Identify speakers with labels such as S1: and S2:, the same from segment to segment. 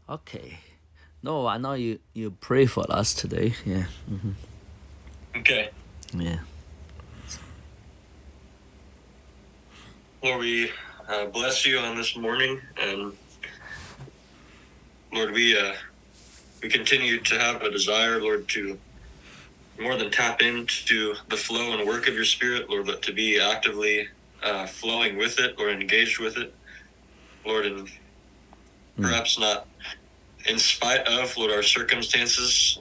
S1: Okay. No, I know you pray for us today. Yeah.
S2: Okay.
S1: Yeah.
S2: Lord, we bless you on this morning, and Lord, we continue to have a desire, Lord, to more than tap into the flow and work of your Spirit, Lord, but to be actively flowing with it or engaged with it, Lord, and perhaps not in spite of, Lord, our circumstances,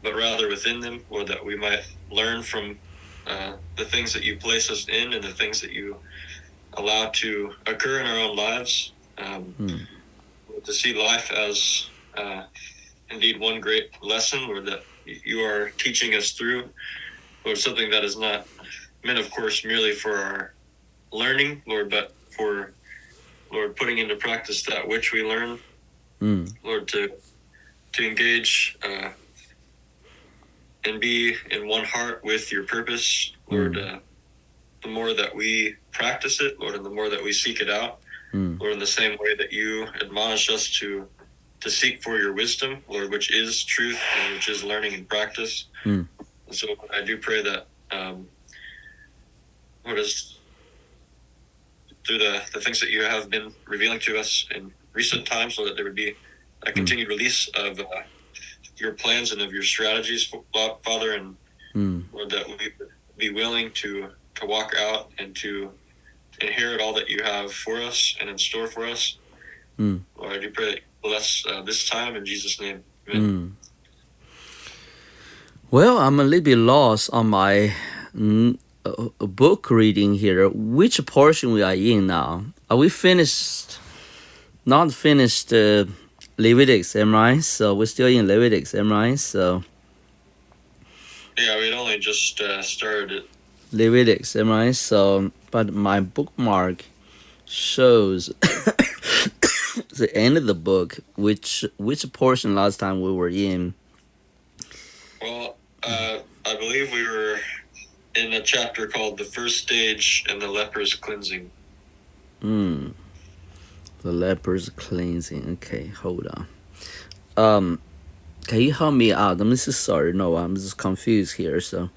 S2: but rather within them, Lord, that we might learn from the things that you place us in and the things that you allow to occur in our own lives. To see life as indeed one great lesson, Lord, that you are teaching us through, Lord, something that is not meant, of course, merely for our learning, Lord, but for, Lord, putting into practice that which we learn, Lord, to engage and be in one heart with your purpose, Lord. The more that we practice it, Lord, and the more that we seek it out, Lord, in the same way that you admonish us to seek for your wisdom, Lord, which is truth and which is learning and practice. And so I do pray that, Lord, as through the things that you have been revealing to us in recent times, so that there would be a continued release of your plans and of your strategies, Father, and Lord, that we would be willing to walk out and to inherit all that you have for us and in store for us. Lord, I do pray that you bless this time in Jesus' name. Amen.
S1: Well, I'm a little bit lost on my book reading here. Which portion we are in now? Are we finished? Not finished Leviticus, am I right? So we're still in Leviticus, am I right? So
S2: yeah, we'd only just started it.
S1: Leviticus, am I right? So, but my bookmark shows the end of the book. Which portion last time we were in?
S2: Well, I believe we were in a chapter called "The First Stage and the Leper's Cleansing."
S1: The leper's cleansing. Okay, hold on. Can you help me out? I'm just sorry. No, I'm just confused here. So,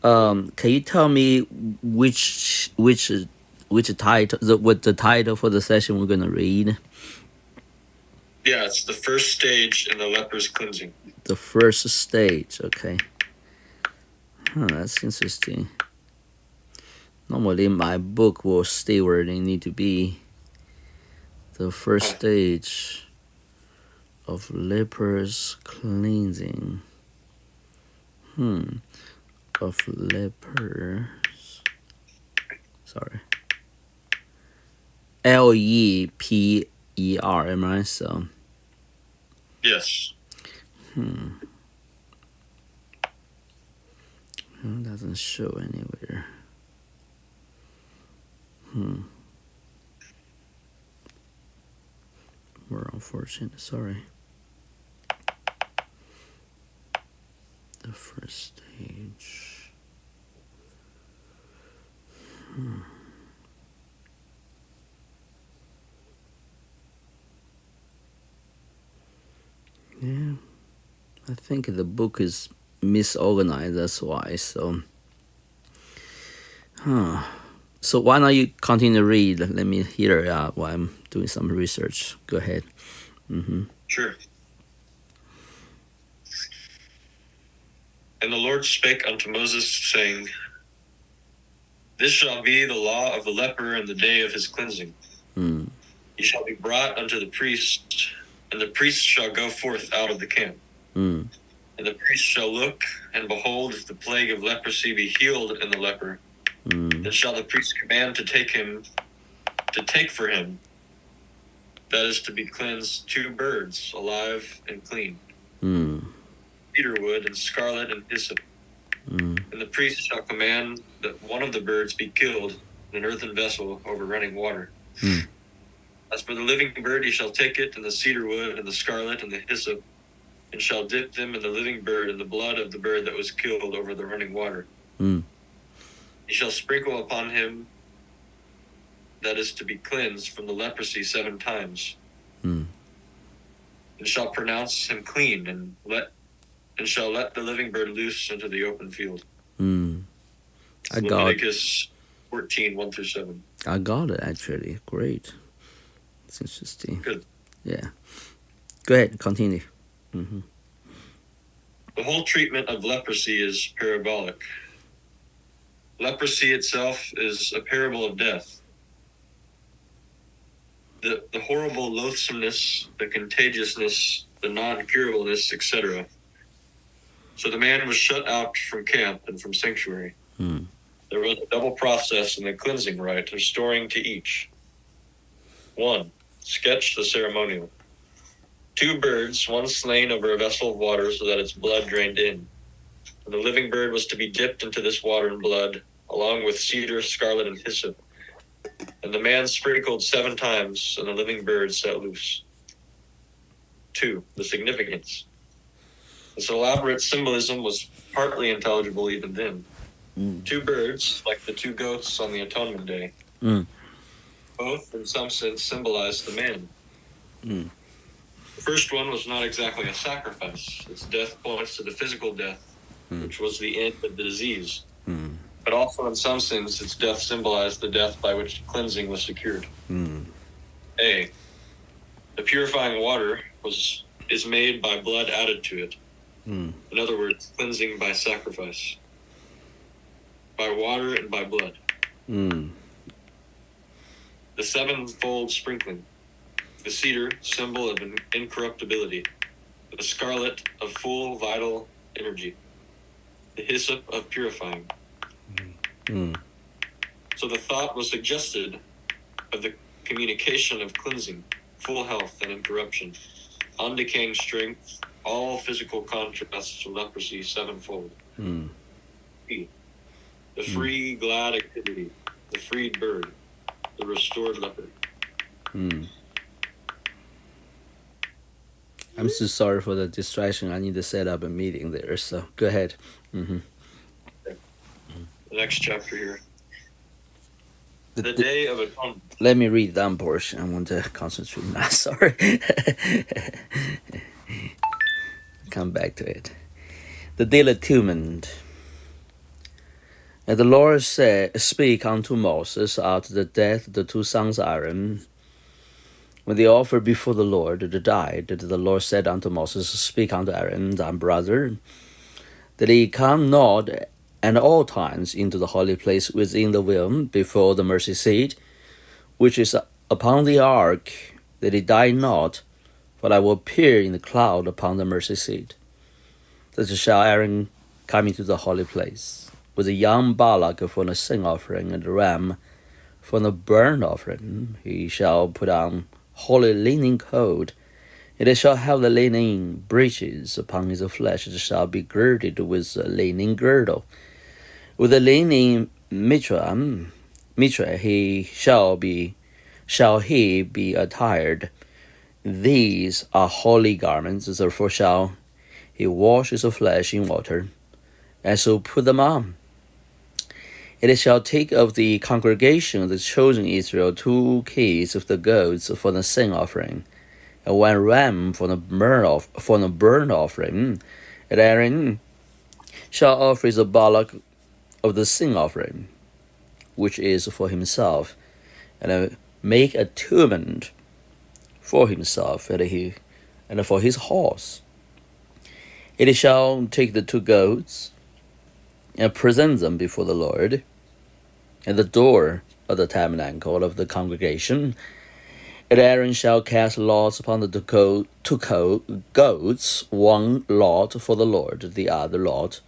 S1: can you tell me which title, what the title for the session we're gonna read?
S2: Yeah, it's the first stage in the leper's cleansing.
S1: The first stage. Okay. That's interesting. Normally, my book will stay where they need to be. The first stage of leper's cleansing. Of lepers. Sorry. Leper. Am I so?
S2: Yes.
S1: It doesn't show anywhere. We're unfortunate. Sorry. The first stage. Yeah. I think the book is misorganized. That's why. So. So why don't you continue to read? Let me hear it out while I'm doing some research. Go ahead.
S2: Sure. And the Lord spake unto Moses, saying, This shall be the law of the leper in the day of his cleansing. He shall be brought unto the priest, and the priest shall go forth out of the camp. And the priest shall look, and behold, if the plague of leprosy be healed in the leper, then shall the priest command to take for him, that is to be cleansed, 2 birds, alive and clean, cedar wood and scarlet and hyssop. And the priest shall command that one of the birds be killed in an earthen vessel over running water. As for the living bird, he shall take it, and the cedar wood, and the scarlet, and the hyssop, and shall dip them in the living bird and the blood of the bird that was killed over the running water. He shall sprinkle upon him that is to be cleansed from the leprosy 7 times. And and shall pronounce him clean, and shall let the living bird loose into the open field. Leviticus 14, 1-7.
S1: I got it, actually. Great. It's interesting.
S2: Good.
S1: Yeah. Go ahead, continue.
S2: The whole treatment of leprosy is parabolic. Leprosy itself is a parable of death. The horrible loathsomeness, the contagiousness, the non-curableness, etc. So the man was shut out from camp and from sanctuary. There was a double process in the cleansing rite, restoring to each. 1. Sketch the ceremonial. 2 birds, one slain over a vessel of water so that its blood drained in. And the living bird was to be dipped into this water and blood, along with cedar, scarlet, and hyssop. And the man sprinkled 7 times, and the living bird set loose. 2. The significance. This elaborate symbolism was partly intelligible even then. 2 birds, like the 2 goats on the Atonement Day, both, in some sense, symbolized the man. The first one was not exactly a sacrifice. Its death points to the physical death, which was the end of the disease. But also, in some sense, its death symbolized the death by which cleansing was secured. A. The purifying water is made by blood added to it. In other words, cleansing by sacrifice. By water and by blood. The 7-fold sprinkling. The cedar, symbol of incorruptibility. The scarlet, of full vital energy. The hyssop, of purifying. So the thought was suggested of the communication of cleansing, full health and incorruption, undecaying strength, all physical contrasts to leprosy 7-fold. B. The free, glad activity, the freed bird, the restored leper.
S1: I'm so sorry for the distraction. I need to set up a meeting there, so go ahead.
S2: The next chapter here. The Day of Atonement.
S1: Let me read that portion. I want to concentrate now. Sorry. Come back to it. The Day of Atonement. And the Lord said, Speak unto Moses after the death of the 2 sons of Aaron, when they offered before the Lord to die. That the Lord said unto Moses, Speak unto Aaron thy brother, that he come not at all times into the holy place within the veil before the mercy seat, which is upon the ark, that he die not, for I will appear in the cloud upon the mercy seat. That shall Aaron come into the holy place, with a young bullock for the sin offering, and a ram for the burnt offering. He shall put on holy linen coat, and it shall have the linen breeches upon his flesh. It shall be girded with a linen girdle. With a linen mitra he be attired. These are holy garments, therefore shall he wash his flesh in water, and so put them on. It shall take of the congregation of the chosen Israel 2 kids of the goats for the sin offering, and 1 ram for the burnt offering. And Aaron shall offer his bullock of the sin offering, which is for himself, and make atonement for himself and for his horse. It shall take the 2 goats and present them before the Lord at the door of the tabernacle of the congregation. And Aaron shall cast lots upon the 2 goats, 1 lot for the Lord, the other lot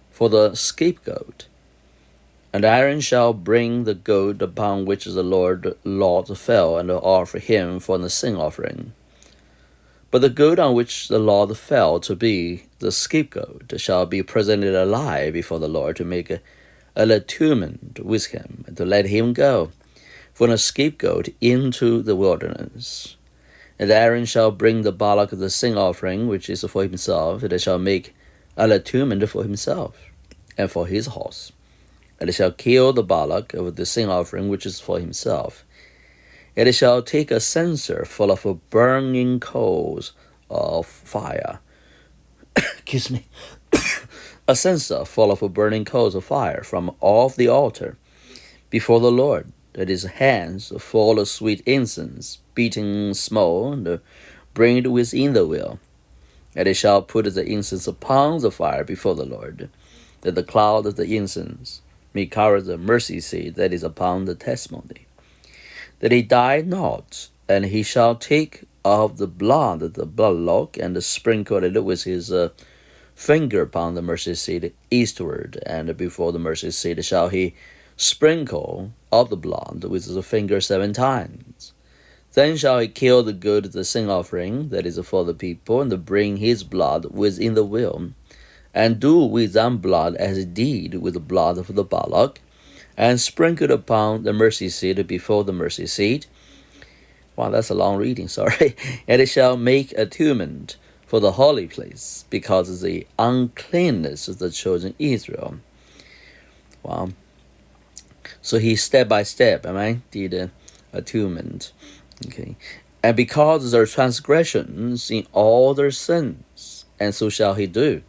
S1: for the scapegoat. And Aaron shall bring the goat upon which the Lord lot fell, and offer him for the sin offering. But the goat on which the lot fell to be the scapegoat shall be presented alive before the Lord, to make an atonement with him, and to let him go for the scapegoat into the wilderness. And Aaron shall bring the bullock of the sin offering, which is for himself, and shall make an atonement for himself and for his horse. And shall kill the bullock of the sin offering, which is for himself. And shall take a censer full of burning coals of fire. Excuse me. A censer full of burning coals of fire from off the altar before the Lord, that his hands full of sweet incense, beaten small, and bringed within the will. And they shall put the incense upon the fire before the Lord, that the cloud of the incense may cover the mercy seat that is upon the testimony, that he die not. And he shall take of the blood of the bloodlock, and sprinkle it with his finger upon the mercy seat eastward, and before the mercy seat shall he sprinkle of the blood with his finger 7 times. Then shall he kill the goat of the sin offering that is for the people, and bring his blood within the will, and do with that blood as he did with the blood of the bullock, and sprinkle it upon the mercy seat before the mercy seat. Wow, that's a long reading, sorry. And it shall make atonement for the holy place, because of the uncleanness of the children of Israel. Wow. So he step by step, did atonement. Okay. And because of their transgressions in all their sins, and so shall he do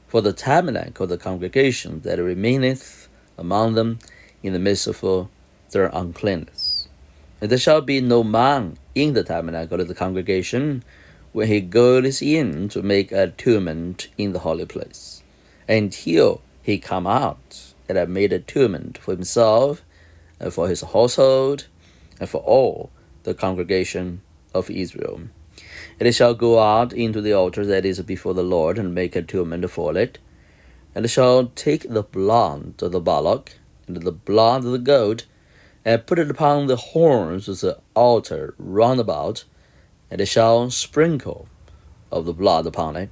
S1: for the tabernacle of the congregation that remaineth among them in the midst of their uncleanness. And there shall be no man in the tabernacle of the congregation when he goes in to make atonement in the holy place, until he come out and have made atonement for himself and for his household and for all the congregation of Israel. And it shall go out into the altar that is before the Lord, and make atonement for it. And it shall take the blood of the bullock and the blood of the goat, and put it upon the horns of the altar round about, and it shall sprinkle of the blood upon it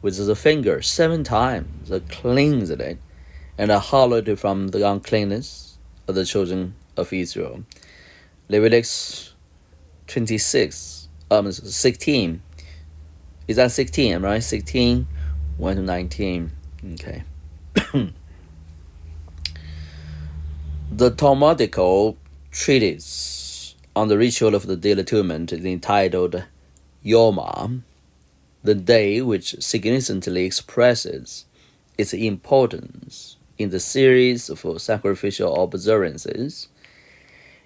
S1: with the finger 7 times, cleanse it, and hallow it from the uncleanness of the children of Israel. Leviticus 16. Is that 16, right? 16, 1 to 19. Okay. The Talmudical treatise on the ritual of the Day of Atonement is entitled Yoma, the day, which significantly expresses its importance in the series of sacrificial observances.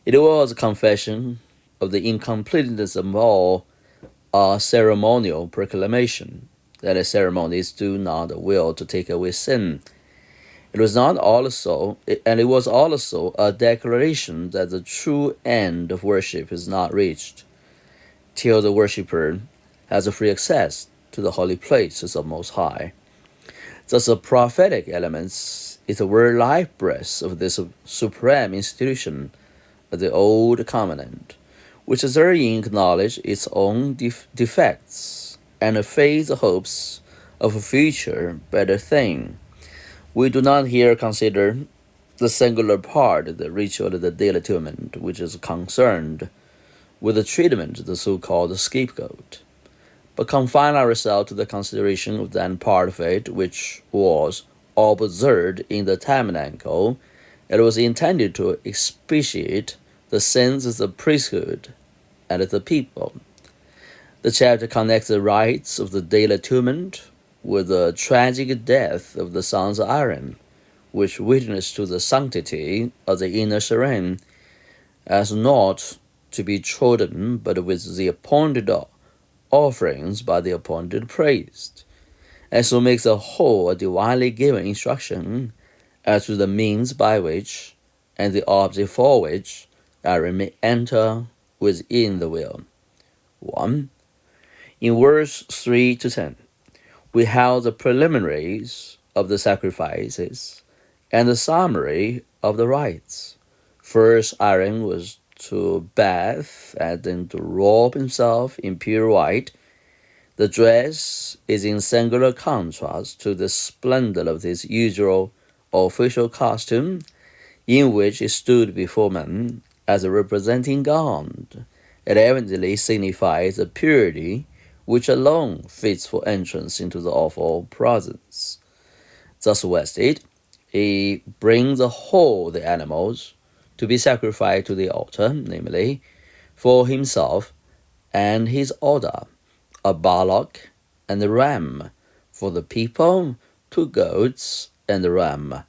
S1: It was a confession of the incompleteness of all ceremonial proclamation, that the ceremonies do not will to take away sin. It was also a declaration that the true end of worship is not reached till the worshipper has a free access to the holy places of Most High. Thus, the prophetic elements is the very life breath of this supreme institution of the Old Covenant, which therein acknowledge its own defects and face the hopes of a future better thing. We do not here consider the singular part of the ritual of the Day of Atonement, which is concerned with the treatment of the so-called scapegoat, but confine ourselves to the consideration of that part of it which was observed in the tabernacle. It was intended to expiate the sins of the priesthood and of the people. The chapter connects the rites of the Day of Atonement with the tragic death of the sons of Aaron, which witnessed to the sanctity of the inner shrine, as not to be trodden but with the appointed offerings by the appointed priest, and so makes the whole a divinely given instruction as to the means by which and the object for which Aaron may enter within the will. 1. In verse 3 to 10, we have the preliminaries of the sacrifices and the summary of the rites. First, Aaron was to bathe and then to robe himself in pure white. The dress is in singular contrast to the splendor of his usual official costume, in which he stood before men as a representing God. It evidently signifies the purity which alone fits for entrance into the awful presence. Thus vested, he brings the whole the animals to be sacrificed to the altar, namely, for himself and his order, a bullock and a ram. For the people, 2 goats and a ram.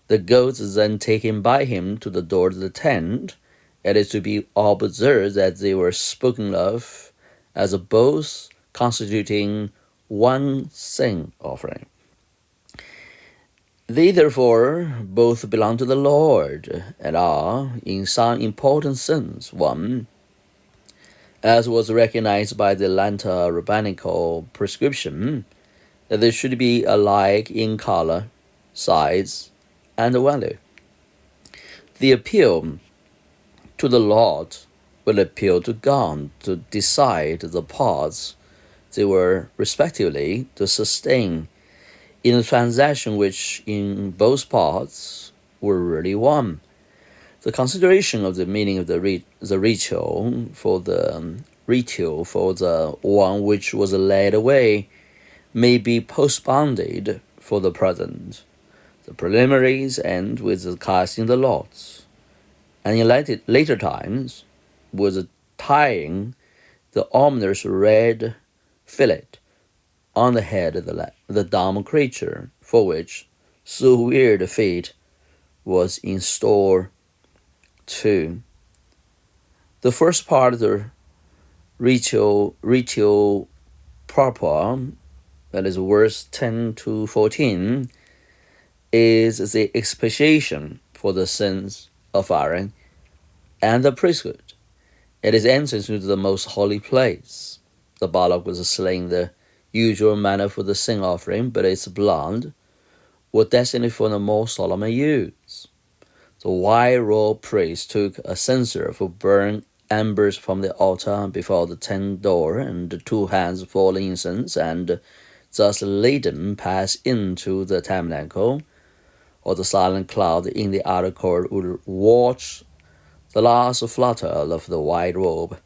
S1: The goats is then taken by him to the door of the tent. It is to be observed that they were spoken of as both constituting one sin offering. They therefore both belong to the Lord and are, in some important sense, one, as was recognized by the Atlanta rabbinical prescription that they should be alike in color, size, and value. The appeal to the Lord will appeal to God to decide the parts they were respectively to sustain in a transaction which in both parts were really one. The consideration of the meaning of the ritual for the one which was laid away may be postponed for the present. The preliminaries end with the casting the lots, and in later times with tying the ominous red fillet on the head of the dumb creature for which so weird a fate was in store too. The first part of the ritual proper, that is verse 10 to 14, is the expiation for the sins of Aaron and the priesthood. It is entrance into the most holy place. The bullock was slain in the usual manner for the sin offering, but its blood was destined for the more solemn use. The white-robed priest took a censer for burnt embers from the altar before the tent door, and 2 hands full of incense, and thus laden passed into the tabernacle, or the silent cloud in the outer court would watch the last flutter of the white robe.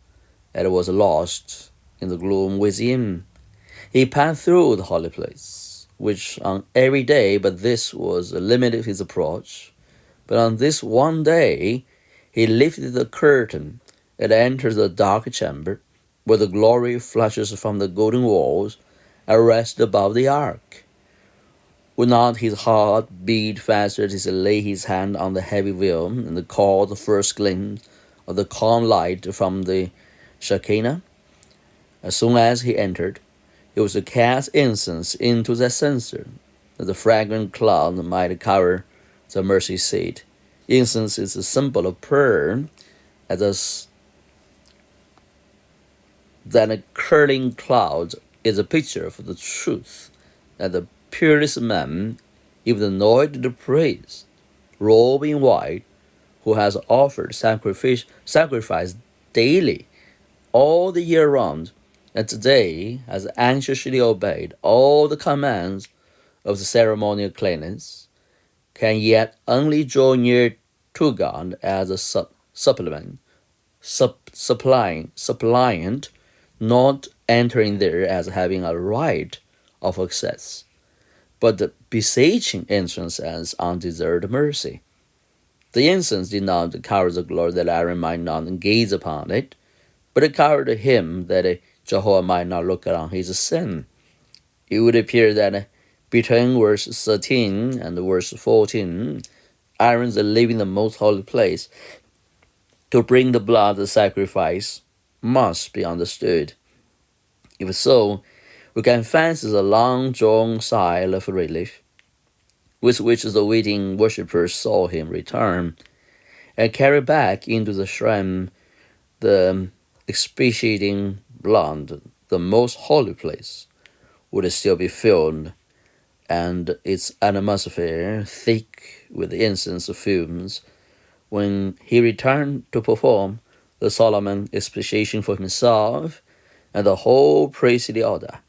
S1: It was lost in the gloom within. He passed through the holy place, which on every day, but this was limited his approach. But on this one day, he lifted the curtain and entered the dark chamber, where the glory flashes from the golden walls and rests above the ark. Would not his heart beat faster as he laid his hand on the heavy veil and caught the first glimpse of the calm light from the Shekinah? As soon as he entered, he was to cast incense into that censer, that the fragrant cloud might cover the mercy seat. Incense is a symbol of prayer, as that a curling cloud is a picture of the truth, that the purest man, even anointed priest, robed in white, who has offered sacrifice daily, all the year round, and today has anxiously obeyed all the commands of the ceremonial cleanliness, can yet only draw near to God as a suppliant, not entering there as having a right of access, but beseeching entrance as undeserved mercy. The incense did not cover the glory that Aaron might not gaze upon it, but it covered him that Jehovah might not look on his sin. It would appear that between verse 13 and verse 14, Aaron's leaving the most holy place to bring the blood of sacrifice must be understood. If so, we can fancy the long-drawn sigh of relief with which the waiting worshippers saw him return, and carry back into the shrine the expiating blood. The most holy place would still be filled, and its atmosphere thick with incense fumes, when he returned to perform the solemn expiation for himself and the whole priestly order.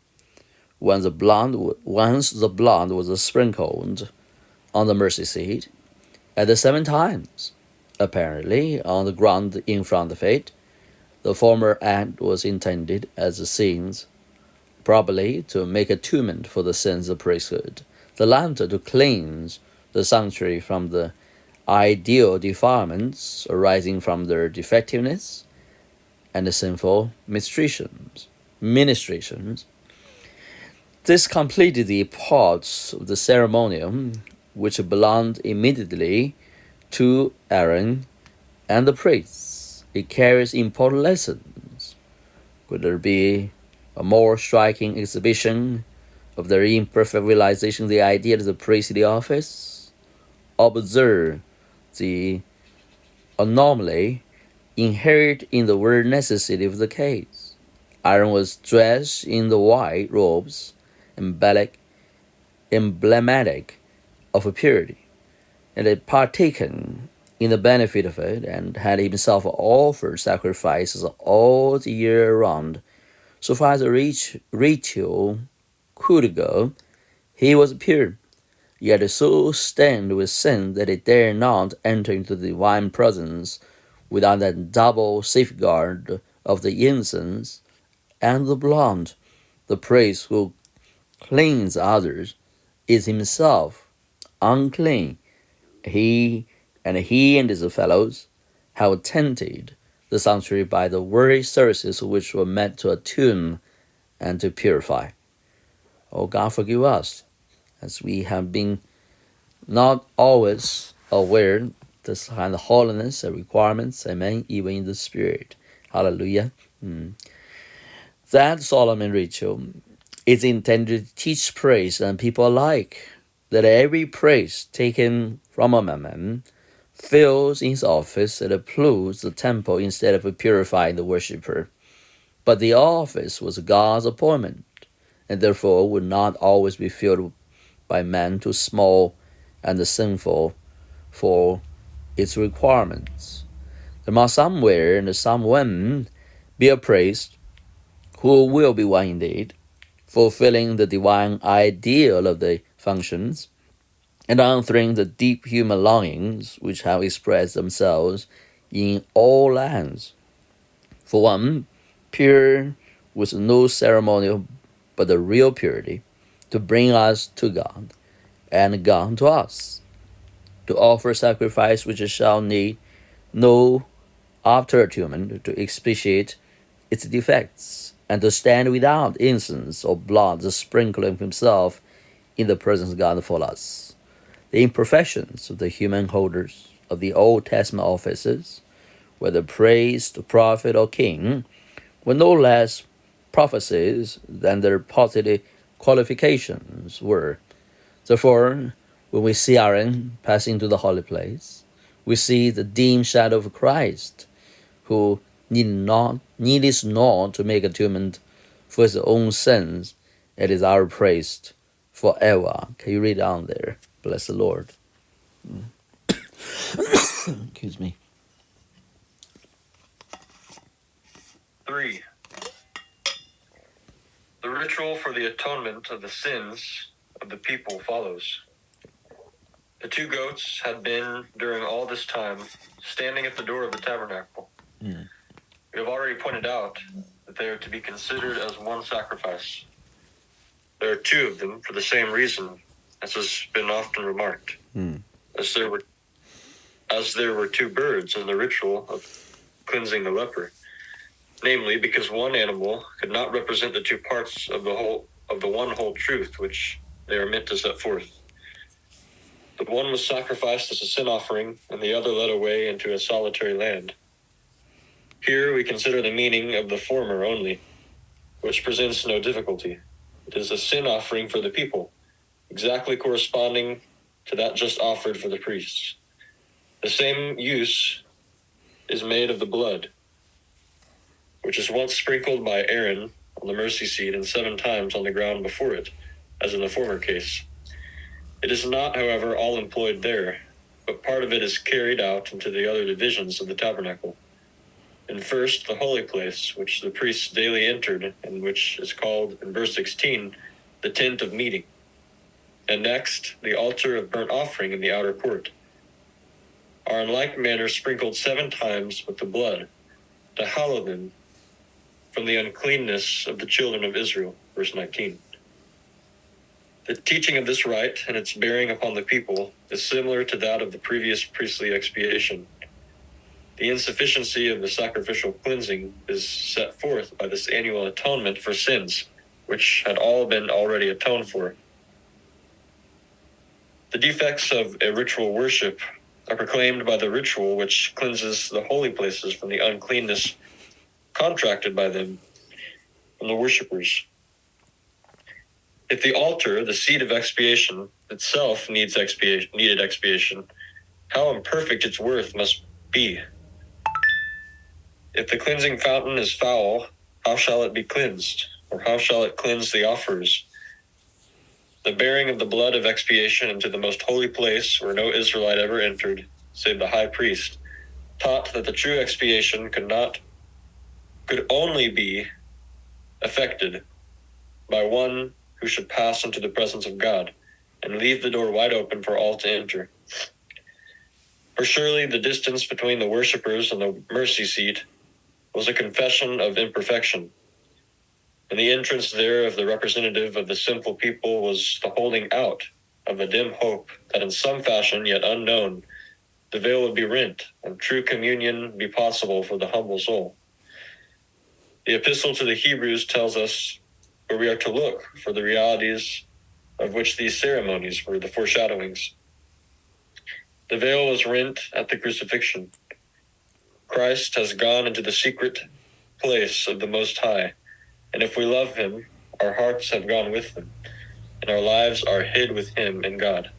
S1: Once the blood was sprinkled on the mercy seat at the 7 times, apparently on the ground in front of it. The former act was intended as a sins, probably to make atonement for the sins of priesthood, the latter to cleanse the sanctuary from the ideal defilements arising from their defectiveness and the sinful mistreatments. ministrations. This completed the parts of the ceremonial which belonged immediately to Aaron and the priests. It carries important lessons. Could there be a more striking exhibition of the imperfect realization of the idea of the priestly office? Observe the anomaly inherent in the word necessity of the case. Aaron was dressed in the white robes, emblematic of purity, and had partaken in the benefit of it, and had himself offered sacrifices all the year round. So far as the ritual could go, he was pure, yet so stained with sin that he dared not enter into the divine presence without that double safeguard of the incense and the blood. The priest who cleans others is himself unclean. He and his fellows have tainted the sanctuary by the very services which were meant to attune and to purify. Oh, God forgive us, as we have been not always aware this kind of holiness and requirements, amen, even in the spirit. Hallelujah. That Solomon ritual is intended to teach praise and people alike that every praise taken from a man fills his office and applauds the temple instead of purifying the worshipper. But the office was God's appointment, and therefore would not always be filled by men too small and sinful for its requirements. There must somewhere and someone be a priest who will be one indeed, fulfilling the divine ideal of the functions, and answering the deep human longings which have expressed themselves in all lands. For one, pure with no ceremonial but the real purity, to bring us to God, and God to us, to offer sacrifice which shall need no after atonement to expiate its defects, and to stand without incense or blood, the sprinkling of himself in the presence of God for us. The imperfections of the human holders of the Old Testament offices, whether priest, prophet, or king, were no less prophecies than their positive qualifications were. Therefore, when we see Aaron passing to the holy place, we see the dim shadow of Christ, who needeth not to make atonement for his own sins, and is our priest forever. Can you read down there? Bless the Lord. Excuse me.
S2: 3. The ritual for the atonement of the sins of the people follows. The 2 goats had been, during all this time, standing at the door of the tabernacle. We have already pointed out that they are to be considered as one sacrifice. There are 2 of them for the same reason, as has been often remarked. As there were 2 birds in the ritual of cleansing the leper, namely because one animal could not represent the 2 parts of the one whole truth which they are meant to set forth. The one was sacrificed as a sin offering, and the other led away into a solitary land. Here we consider the meaning of the former only, which presents no difficulty. It is a sin offering for the people, exactly corresponding to that just offered for the priests. The same use is made of the blood, which is once sprinkled by Aaron on the mercy seat and 7 times on the ground before it, as in the former case. It is not, however, all employed there, but part of it is carried out into the other divisions of the tabernacle. And first, the holy place, which the priests daily entered, and which is called, in verse 16, the tent of meeting. And next, the altar of burnt offering in the outer court, are in like manner sprinkled 7 times with the blood, to hallow them from the uncleanness of the children of Israel. Verse 19. The teaching of this rite and its bearing upon the people is similar to that of the previous priestly expiation. The insufficiency of the sacrificial cleansing is set forth by this annual atonement for sins, which had all been already atoned for. The defects of a ritual worship are proclaimed by the ritual which cleanses the holy places from the uncleanness contracted by them from the worshippers. If the altar, the seat of expiation, itself needed expiation, how imperfect its worth must be. If the cleansing fountain is foul, how shall it be cleansed? Or how shall it cleanse the offerers? The bearing of the blood of expiation into the most holy place, where no Israelite ever entered, save the high priest, taught that the true expiation could only be effected by one who should pass into the presence of God, and leave the door wide open for all to enter. For surely the distance between the worshippers and the mercy seat was a confession of imperfection, and the entrance there of the representative of the sinful people was the holding out of a dim hope that in some fashion, yet unknown, the veil would be rent and true communion be possible for the humble soul. The epistle to the Hebrews tells us where we are to look for the realities of which these ceremonies were the foreshadowings. The veil was rent at the crucifixion. Christ has gone into the secret place of the Most High, and if we love him, our hearts have gone with him, and our lives are hid with him in God.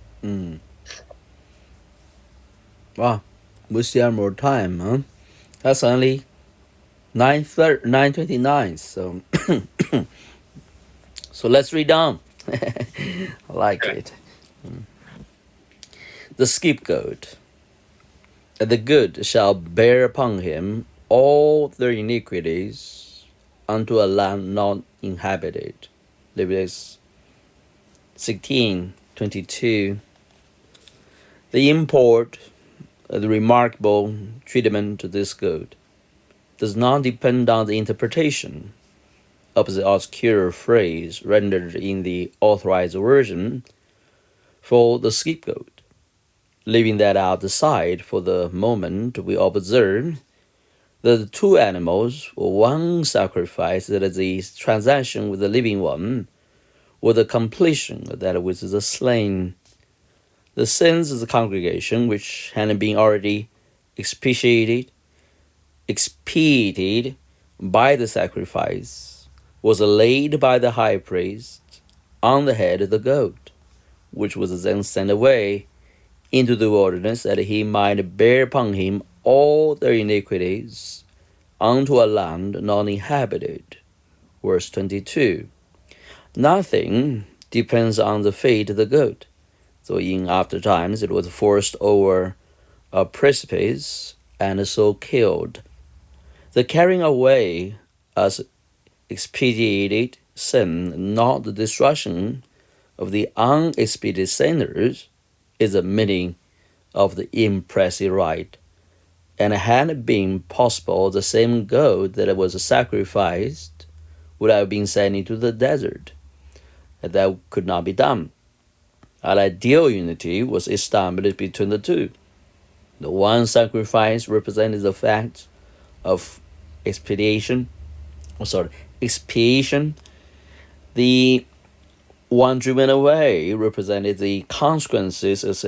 S1: Wow, we still have more time, huh? That's only 9:29. So, so let's read on. I like
S2: Okay.
S1: it. The scapegoat. The good shall bear upon him all their iniquities unto a land not inhabited. Leviticus 16:22. The import of the remarkable treatment of this goat does not depend on the interpretation of the obscure phrase rendered in the authorized version for the scapegoat. Leaving that out aside for the moment, we observe that the two animals were one sacrifice, that is the transaction with the living one, or the completion of that with the slain. The sins of the congregation, which had been already expiated by the sacrifice, was laid by the high priest on the head of the goat, which was then sent away into the wilderness, that he might bear upon him all their iniquities unto a land not inhabited. Verse 22. Nothing depends on the fate of the goat. So in after times it was forced over a precipice and so killed. The carrying away as expiated sin, not the destruction of the unexpiated sinners, is the meaning of the impressive rite. And had it been possible, the same goat that was sacrificed would have been sent into the desert. That could not be done. An ideal unity was established between the two. The one sacrifice represented the fact of expiation. The one driven away represented the consequences of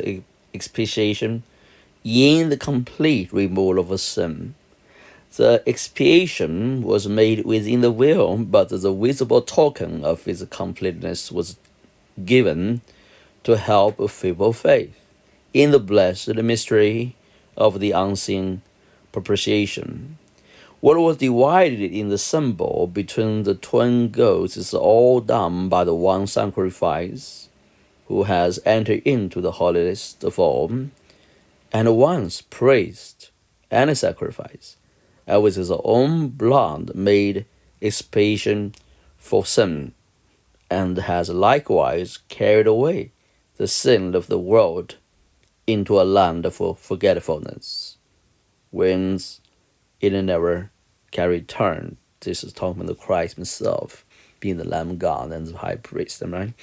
S1: expiation in the complete removal of a sin. The expiation was made within the will, but the visible token of its completeness was given to help a feeble faith in the blessed mystery of the unseen propitiation. What was divided in the symbol between the twin goats is all done by the one sacrifice, who has entered into the holiest of all, and once praised and sacrificed, and with his own blood made expiation for sin, and has likewise carried away the sin of the world into a land of forgetfulness, whence it never can return. This is talking about Christ himself being the Lamb of God and the high priest, right?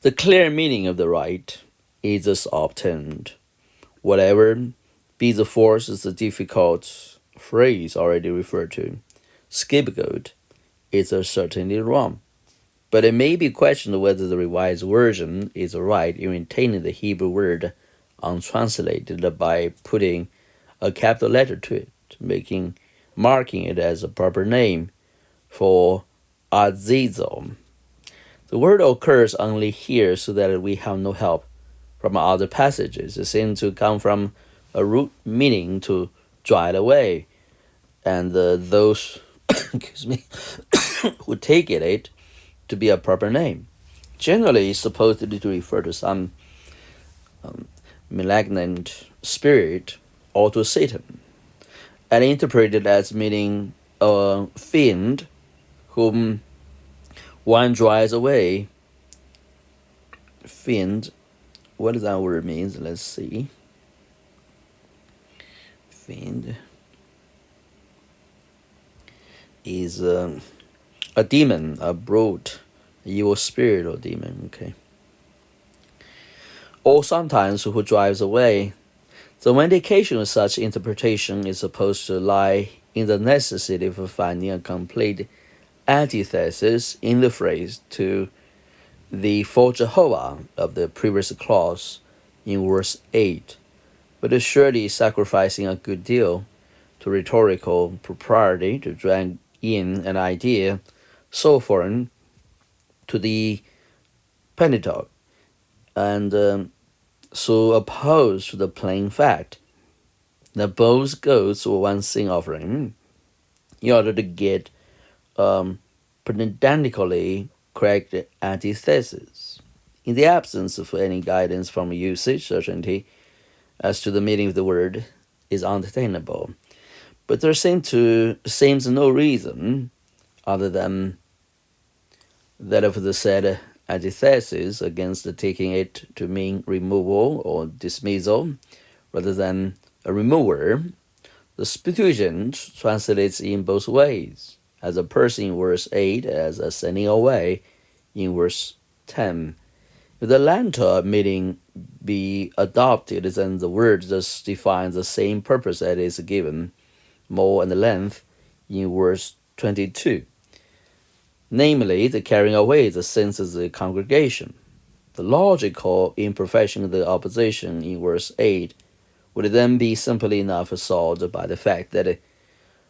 S1: The clear meaning of the rite is thus obtained. Whatever be the fourth is the difficult phrase already referred to. Scapegoat is certainly wrong. But it may be questioned whether the Revised Version is right in retaining the Hebrew word untranslated by putting a capital letter to it, marking it as a proper name for Azizel. The word occurs only here so that we have no help from other passages. It seems to come from a root meaning to drive away, and those excuse me, who take it to be a proper name. Generally, it's supposed to refer to some malignant spirit or to Satan, and interpreted as meaning a fiend whom one drives away. Fiend, what does that word mean? Let's see. Fiend is a demon, a brute, evil spirit or demon, okay? Or sometimes who drives away. The vindication of such interpretation is supposed to lie in the necessity of finding a complete antithesis in the phrase to the for Jehovah of the previous clause in verse 8, but is surely sacrificing a good deal to rhetorical propriety to drag in an idea so foreign to the Pentateuch and so opposed to the plain fact that both goats were one sin offering in order to get pedantically correct antithesis. In the absence of any guidance from usage, certainty as to the meaning of the word is unattainable. But there seems no reason other than that of the said antithesis against taking it to mean removal or dismissal rather than a remover. The Septuagint translates in both ways, as a person in verse 8 as a sending away in verse 10. If the latter meaning be adopted, then the word thus defines the same purpose that is given more and length in verse 22, namely the carrying away the sins of the congregation. The logical imperfection of the opposition in verse 8 would then be simply enough solved by the fact that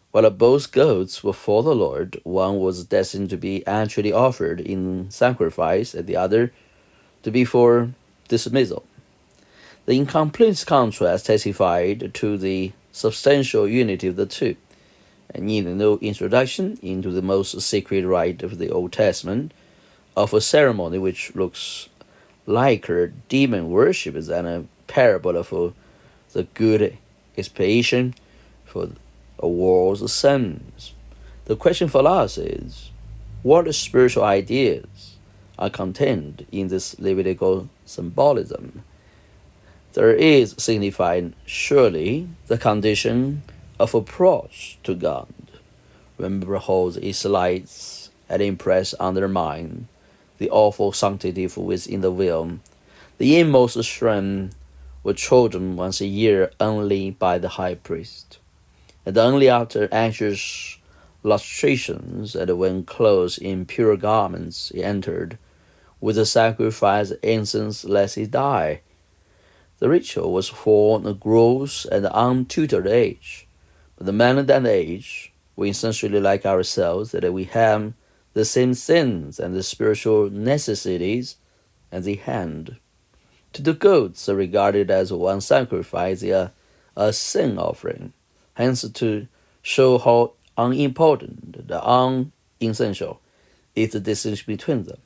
S1: while both goats were for the Lord, one was destined to be actually offered in sacrifice, and the other to be for dismissal. The incomplete contrast testified to the substantial unity of the two, and needed no introduction into the most sacred rite of the Old Testament of a ceremony which looks like demon worship than a parable of the good expiation for a world's sins. The question for us is, what spiritual ideas are contained in this Levitical symbolism? There is signified surely the condition of approach to God. Remember how the Israelites had impressed on their mind the awful sanctity within the veil. The inmost shrine were chosen once a year only by the high priest, and only after anxious lustrations and when clothed in pure garments he entered with the sacrifice incense lest he die. The ritual was for the gross and untutored age, but the man of that age were essentially like ourselves, that we have the same sins and the spiritual necessities as the hand. To the goats are regarded as one sacrifice, a sin offering, hence to show how unimportant, the unessential, is the distinction between them.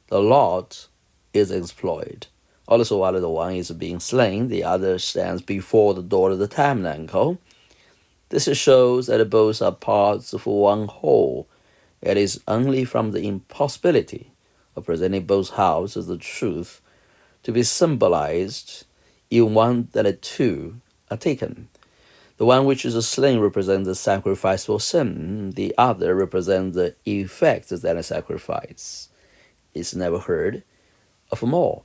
S1: The lot is exploited. Also, while the one is being slain, the other stands before the door of the tabernacle. This shows that both are parts of one whole. It is only from the impossibility of presenting both halves of the truth to be symbolized in one that the two are taken. The one which is slain represents the sacrifice for sin, the other represents the effect of that sacrifice. It's never heard of more.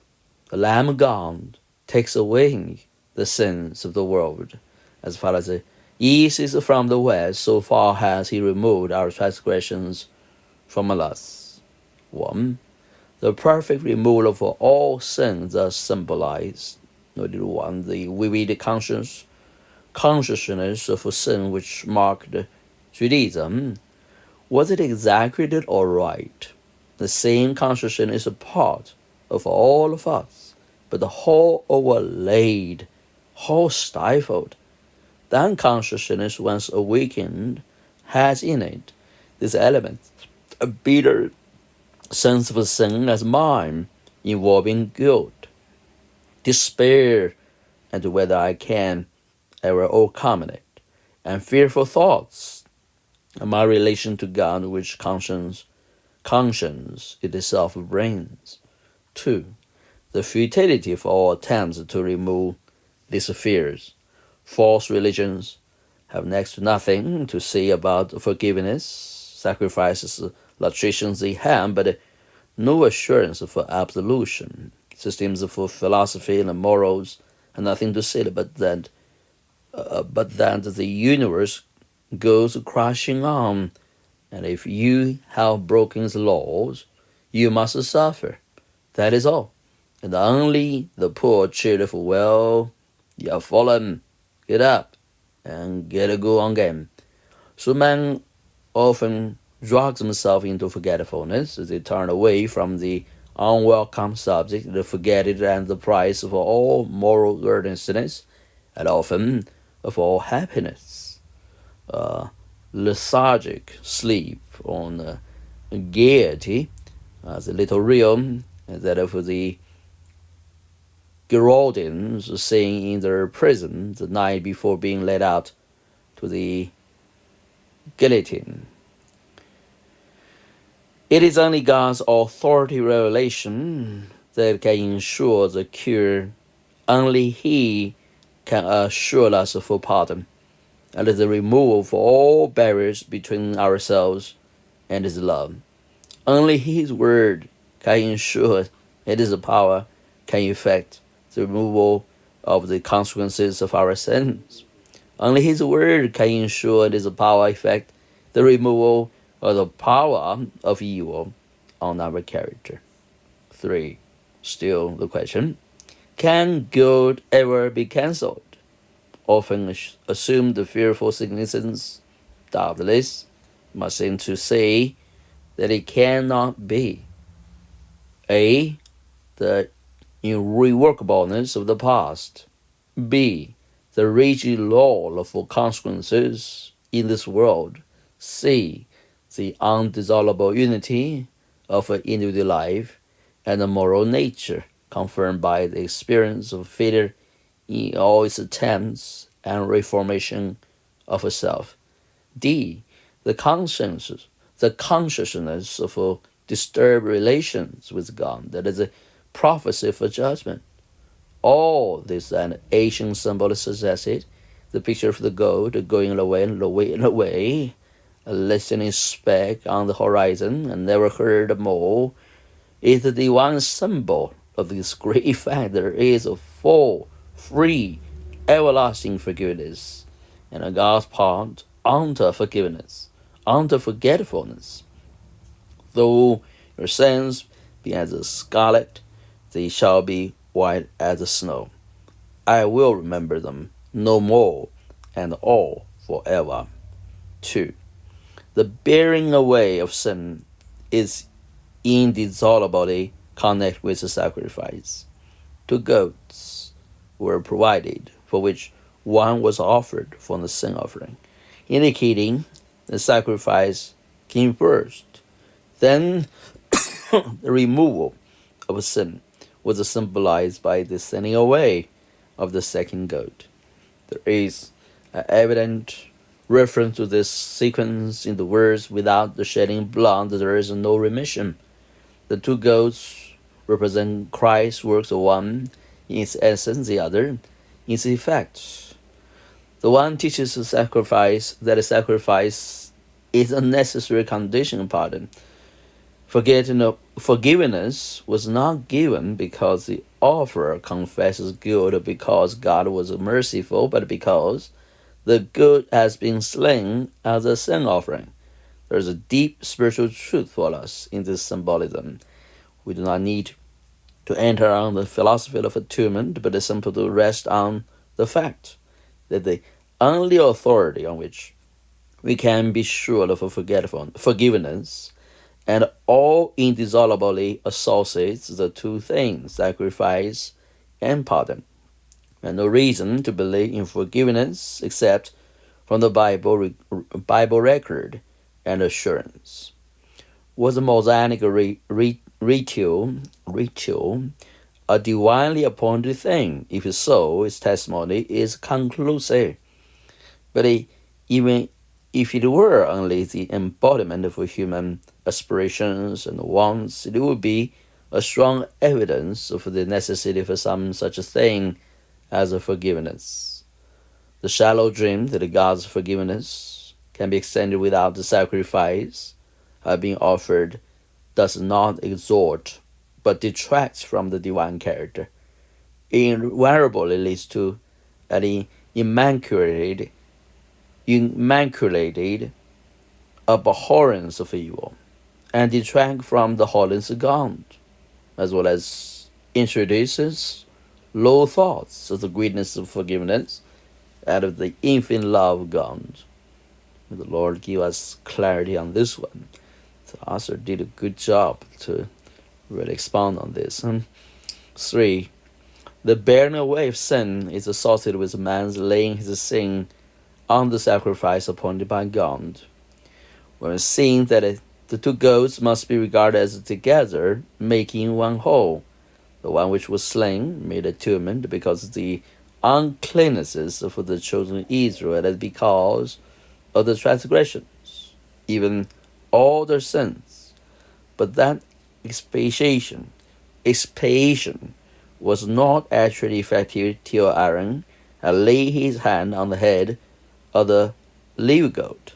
S1: The Lamb of God takes away the sins of the world. As far as the east is from the west, so far has he removed our transgressions from us. 1. The perfect removal of all sins thus symbolized. Noted 1. The vivid consciousness of sin which marked Judaism. Was it exaggerated or right? The same consciousness is a part of all of us, but the whole overlaid, whole stifled. That consciousness, once awakened, has in it this element, a bitter sense of sin as mine, involving guilt, despair, and whether I can ever overcome it, and fearful thoughts, and my relation to God, which conscience itself brings. 2. The futility of all attempts to remove these fears. False religions have next to nothing to say about forgiveness. Sacrifices, latritions they have, but no assurance for absolution. Systems of philosophy and morals have nothing to say but that the universe goes crashing on, and if you have broken its laws, you must suffer. That is all. And only the poor cheerful, well, you have fallen, get up, and get a go on again. So man often drags himself into forgetfulness as they turn away from the unwelcome subject, the forget it and the price of all moral earnestness, and often of all happiness. Lethargic sleep on gaiety, as a little real, that of the Geraldians saying in their prison the night before being led out to the guillotine. It is only God's authority revelation that can ensure the cure. Only He can assure us for pardon and the removal of all barriers between ourselves and His love. Only His word can ensure, and His power can effect the removal of the consequences of our sins. Only His word can ensure, and His power effect the removal of the power of evil on our character. 3. Still the question, can guilt ever be cancelled? Often assume the fearful significance, doubtless, must seem to say that it cannot be. A. The irrevocableness of the past. B. The rigid law of consequences in this world. C. The undissoluble unity of individual life and the moral nature confirmed by the experience of failure in all its attempts and reformation of self. D. The consciousness of disturbed relations with God, that is a prophecy for judgment. All this an ancient symbol suggested, the picture of the goat going away and away and away, a listening speck on the horizon and never heard more, is the one symbol of this great fact there is a full, free, everlasting forgiveness, and a God's part unto forgiveness, unto forgetfulness. Though your sins be as scarlet, they shall be white as the snow. I will remember them no more, and all forever. 2. The bearing away of sin is indissolubly connected with the sacrifice. 2 goats were provided, for which one was offered for the sin offering, indicating the sacrifice came first. Then the removal of sin was symbolized by the sending away of the second goat. There is an evident reference to this sequence in the words, without the shedding blood there is no remission. The 2 goats represent Christ's works, one in its essence, the other in its effect. The one teaches the sacrifice, that a sacrifice is a necessary condition of pardon. Forgiveness was not given because the offerer confesses guilt because God was merciful, but because The goat has been slain as a sin offering. There is a deep spiritual truth for us in this symbolism. We do not need to enter on the philosophy of atonement, but simply to rest on the fact that the only authority on which we can be sure of forgiveness and all indissolubly associates the two things, sacrifice and pardon. And no reason to believe in forgiveness except from the Bible record and assurance. Was the Mosaic ritual a divinely appointed thing? If so, its testimony is conclusive. But even if it were only the embodiment of human aspirations and wants, it would be a strong evidence of the necessity for some such a thing as a forgiveness. The shallow dream that God's forgiveness can be extended without the sacrifice being offered does not exhort but detracts from the divine character. It invariably leads to an immaculated abhorrence of evil, and detract from the holiness of God, as well as introduces low thoughts of the greatness of forgiveness and of the infinite love of God. May the Lord give us clarity on this one. The author did a good job to really expound on this. 3. The bearing away of sin is associated with man's laying his sin on the sacrifice appointed by God. When seeing that the two goats must be regarded as together, making one whole, the one which was slain made atonement because of the uncleannesses of the children of Israel and because of the transgressions, even all their sins. But that expiation was not actually effective till Aaron had laid his hand on the head of the live goat,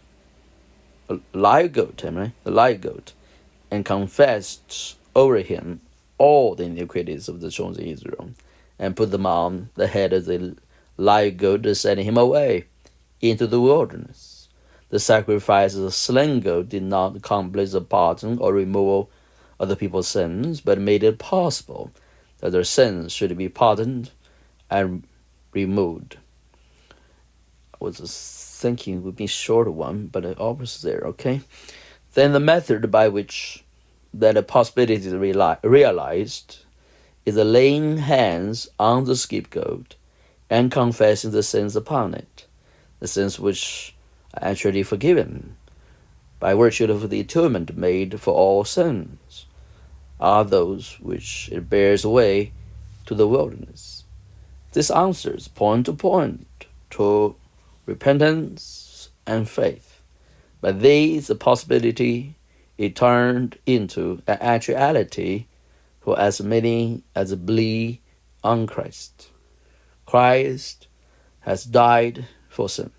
S1: and confessed over him all the iniquities of the children of Israel, and put them on the head of the live goat, sending him away into the wilderness. The sacrifice of the slain goat did not accomplish the pardon or removal of the people's sins, but made it possible that their sins should be pardoned and removed. I was thinking it would be a shorter one, but the opposite there, okay? Then the method by which that a possibility is realized is the laying hands on the scapegoat and confessing the sins upon it, the sins which are actually forgiven by virtue of the atonement made for all sins, are those which it bears away to the wilderness. This answers point to point to repentance and faith. By these, the possibility is turned into an actuality for as many as believe on Christ. Christ has died for sin.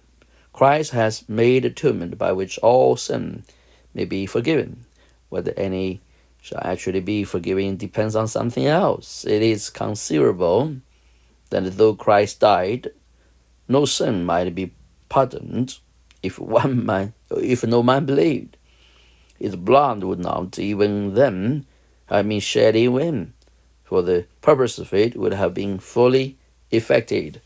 S1: Christ has made atonement by which all sin may be forgiven. Whether any shall actually be forgiven depends on something else. It is conceivable that though Christ died, no sin might be pardoned if no man believed. His blood would not even then have been shed in vain, for the purpose of it would have been fully effected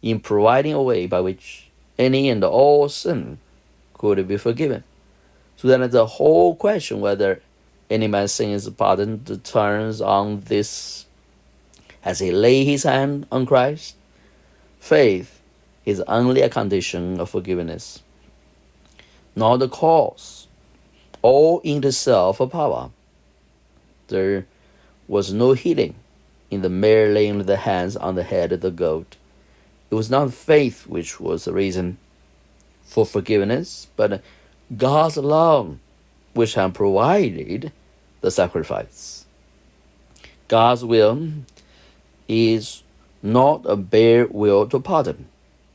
S1: in providing a way by which any and all sin could be forgiven. So then the whole question whether any man's sin is pardoned turns on this: has he laid his hand on Christ? Faith is only a condition of forgiveness, not the cause. All in itself a power. There was no healing in the mere laying of the hands on the head of the goat. It was not faith which was the reason for forgiveness, but God's love which had provided the sacrifice. God's will is not a bare will to pardon,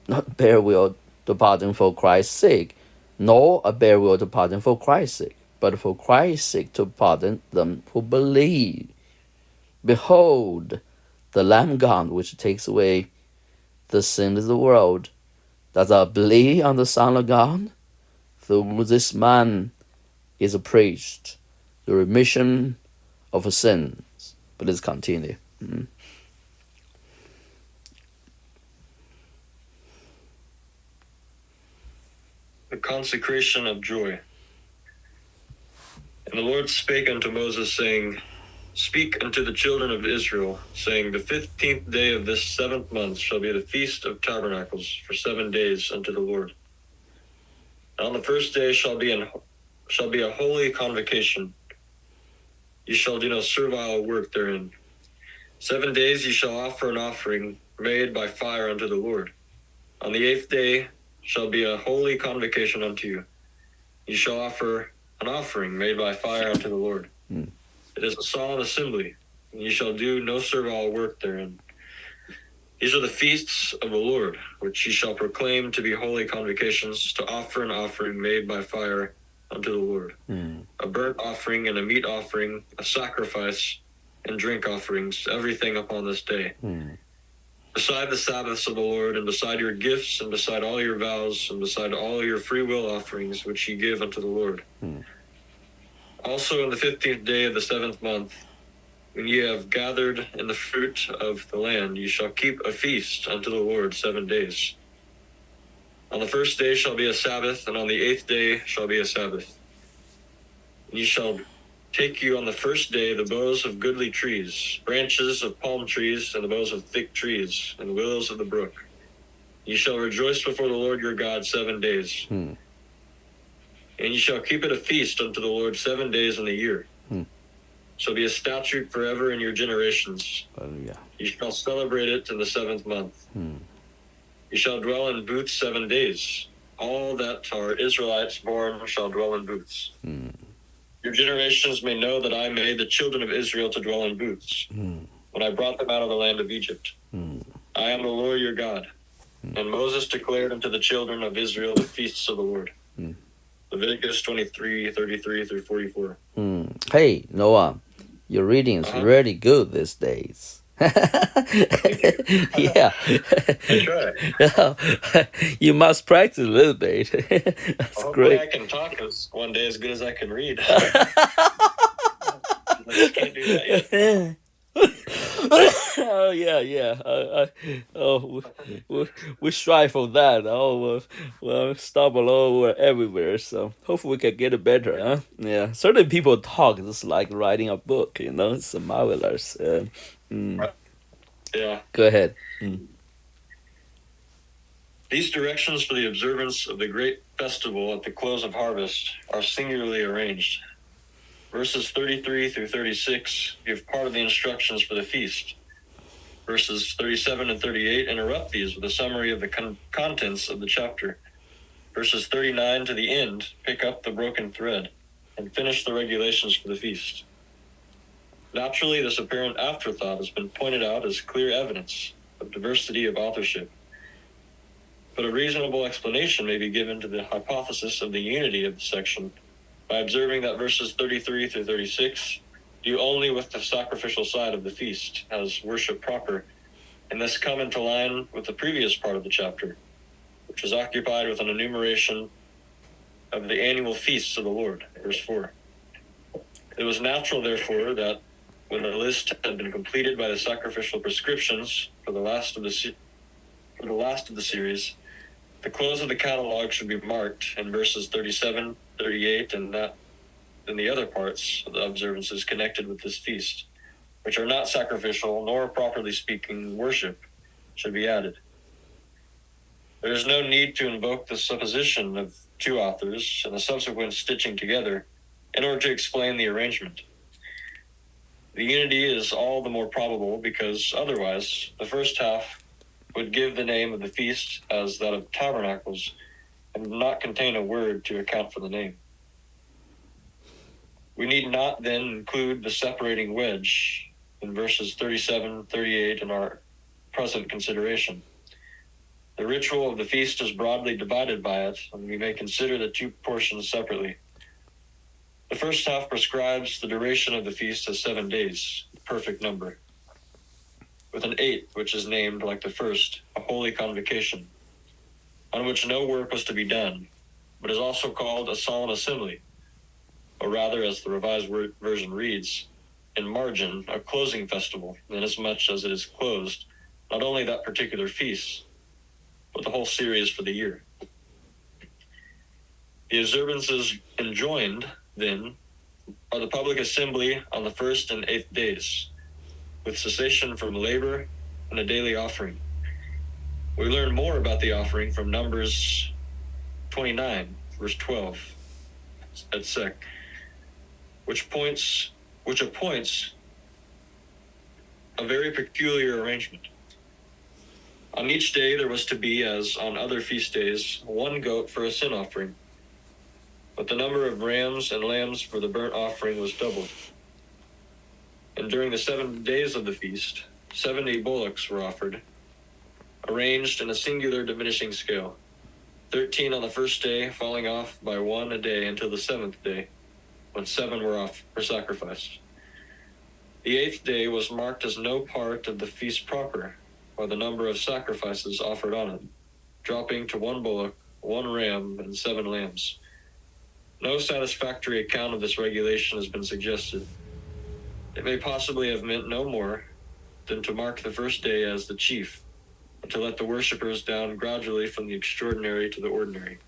S1: not bare will to pardon for Christ's sake, nor a bare will to pardon for Christ's sake, but for Christ's sake to pardon them who believe. Behold, the Lamb God which takes away the sin of the world. that I believe on the Son of God, through this man is preached the remission of sins. But let's continue.
S2: The consecration of joy. And the Lord spake unto Moses, saying, Speak unto the children of Israel, saying, The 15th day of this 7th month shall be the feast of tabernacles for 7 days unto the Lord. And on the first day shall be a holy convocation. Ye shall do no servile work therein. 7 days ye shall offer an offering made by fire unto the Lord. On the 8th day shall be a holy convocation unto you. Ye shall offer an offering made by fire unto the Lord. It is a solemn assembly, and ye shall do no servile work therein. These are the feasts of the Lord, which ye shall proclaim to be holy convocations, to offer an offering made by fire unto the Lord. A burnt offering and a meat offering, a sacrifice and drink offerings, everything upon this day. Beside the Sabbaths of the Lord, and beside your gifts, and beside all your vows, and beside all your free will offerings, which ye give unto the Lord. Also in the 15th day of the 7th month, when ye have gathered in the fruit of the land, ye shall keep a feast unto the Lord 7 days. On the first day shall be a Sabbath, and on the 8th day shall be a Sabbath. And ye shall take you on the first day the boughs of goodly trees, branches of palm trees, and the boughs of thick trees, and the willows of the brook. Ye shall rejoice before the Lord your God 7 days. And ye shall keep it a feast unto the Lord 7 days in the year. Shall be a statute forever in your generations.
S1: Hallelujah.
S2: Ye shall celebrate it in the 7th month. Ye shall dwell in booths 7 days. All that are Israelites born shall dwell in booths. Your generations may know that I made the children of Israel to dwell in booths, when I brought them out of the land of Egypt. I am the Lord your God. And Moses declared unto the children of Israel the feasts of the Lord. Leviticus 23:33 through 44.
S1: Hey, Noah, your reading is really good these days. Yeah.
S2: I try.
S1: You must practice a little bit. That's
S2: Hopefully
S1: great.
S2: I can talk one day as good as I can read. I just can't do that yet.
S1: Oh yeah. We strive for that. Well, stop all over everywhere. So hopefully we can get it better. Huh? Yeah. Certain people talk just like writing a book. It's marvelous.
S2: Yeah.
S1: Go ahead.
S2: These directions for the observance of the great festival at the close of harvest are singularly arranged. Verses 33 through 36 give part of the instructions for the feast. Verses 37 and 38 interrupt these with a summary of the contents of the chapter. Verses 39 to the end pick up the broken thread and finish the regulations for the feast. Naturally, this apparent afterthought has been pointed out as clear evidence of diversity of authorship. But a reasonable explanation may be given to the hypothesis of the unity of the section by observing that verses 33 through 36 deal only with the sacrificial side of the feast as worship proper, and thus come into line with the previous part of the chapter, which is occupied with an enumeration of the annual feasts of the Lord, verse 4. It was natural, therefore, that when the list had been completed by the sacrificial prescriptions for the last of the series, the close of the catalog should be marked in verses 37, 38, and the other parts of the observances connected with this feast, which are not sacrificial, nor properly speaking worship, should be added. There is no need to invoke the supposition of two authors and the subsequent stitching together in order to explain the arrangement. The unity is all the more probable because otherwise the first half would give the name of the feast as that of tabernacles and would not contain a word to account for the name. We need not then include the separating wedge in verses 37, 38 in our present consideration. The ritual of the feast is broadly divided by it, and we may consider the two portions separately. The first half prescribes the duration of the feast as 7 days, the perfect number, with an 8th, which is named, like the first, a holy convocation. on which no work was to be done, but is also called a solemn assembly, or rather, as the Revised Version reads, in margin, a closing festival, inasmuch as it is closed not only that particular feast, but the whole series for the year. The observances enjoined, then, are the public assembly on the 1st and 8th days, with cessation from labor and a daily offering. We learn more about the offering from Numbers 29, verse 12, et sec, which appoints a very peculiar arrangement. On each day there was to be, as on other feast days, one goat for a sin offering, but the number of rams and lambs for the burnt offering was doubled. And during the 7 days of the feast, 70 bullocks were offered, arranged in a singular diminishing scale, 13 on the first day, falling off by 1 a day until the 7th day, when 7 were sacrificed. The 8th day was marked as no part of the feast proper, by the number of sacrifices offered on it, dropping to 1 bullock, 1 ram, and 7 lambs. No satisfactory account of this regulation has been suggested. It may possibly have meant no more than to mark the first day as the chief, and to let the worshippers down gradually from the extraordinary to the ordinary.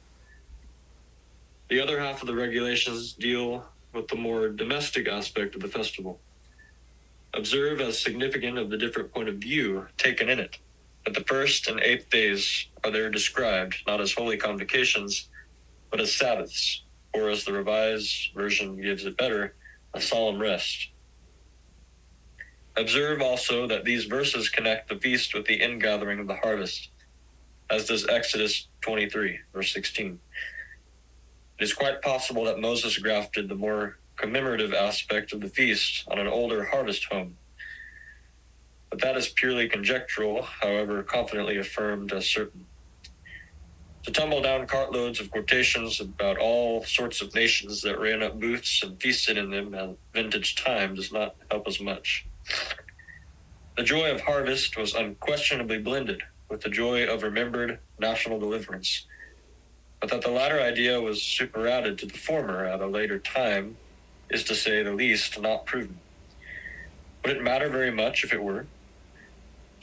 S2: The other half of the regulations deal with the more domestic aspect of the festival. Observe as significant of the different point of view taken in it, that the 1st and 8th days are there described not as holy convocations, but as Sabbaths, or as the Revised Version gives it better, a solemn rest. Observe also that these verses connect the feast with the ingathering of the harvest, as does Exodus 23, verse 16. It is quite possible that Moses grafted the more commemorative aspect of the feast on an older harvest home. But that is purely conjectural, however confidently affirmed as certain. To tumble down cartloads of quotations about all sorts of nations that ran up booths and feasted in them at vintage time does not help us much. The joy of harvest was unquestionably blended with the joy of remembered national deliverance, but that the latter idea was superadded to the former at a later time is, to say the least, not proven. Would it matter very much if it were?